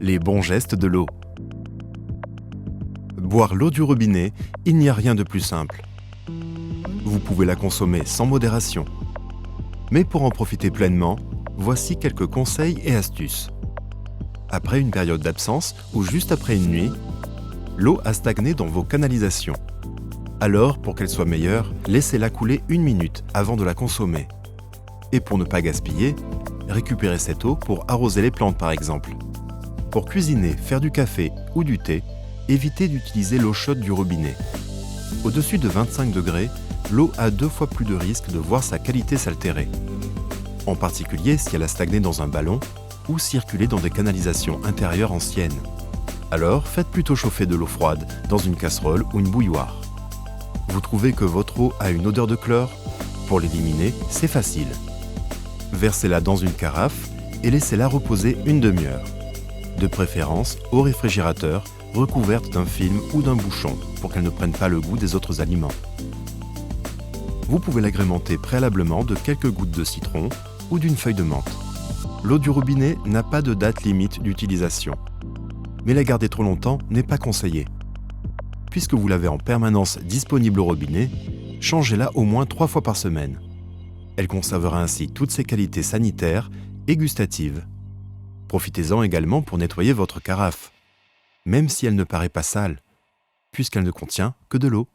Les bons gestes de l'eau. Boire l'eau du robinet, il n'y a rien de plus simple. Vous pouvez la consommer sans modération. Mais pour en profiter pleinement, voici quelques conseils et astuces. Après une période d'absence ou juste après une nuit, l'eau a stagné dans vos canalisations. Alors, pour qu'elle soit meilleure, laissez-la couler 1 minute avant de la consommer. Et pour ne pas gaspiller, récupérez cette eau pour arroser les plantes par exemple. Pour cuisiner, faire du café ou du thé, évitez d'utiliser l'eau chaude du robinet. Au-dessus de 25 degrés, l'eau a 2 fois plus de risque de voir sa qualité s'altérer. En particulier si elle a stagné dans un ballon ou circulé dans des canalisations intérieures anciennes. Alors, faites plutôt chauffer de l'eau froide dans une casserole ou une bouilloire. Vous trouvez que votre eau a une odeur de chlore? Pour l'éliminer, c'est facile. Versez-la dans une carafe et laissez-la reposer une demi-heure. De préférence au réfrigérateur, recouverte d'un film ou d'un bouchon pour qu'elle ne prenne pas le goût des autres aliments. Vous pouvez l'agrémenter préalablement de quelques gouttes de citron ou d'une feuille de menthe. L'eau du robinet n'a pas de date limite d'utilisation, mais la garder trop longtemps n'est pas conseillé. Puisque vous l'avez en permanence disponible au robinet, changez-la au moins 3 fois par semaine. Elle conservera ainsi toutes ses qualités sanitaires et gustatives. Profitez-en également pour nettoyer votre carafe, même si elle ne paraît pas sale, puisqu'elle ne contient que de l'eau.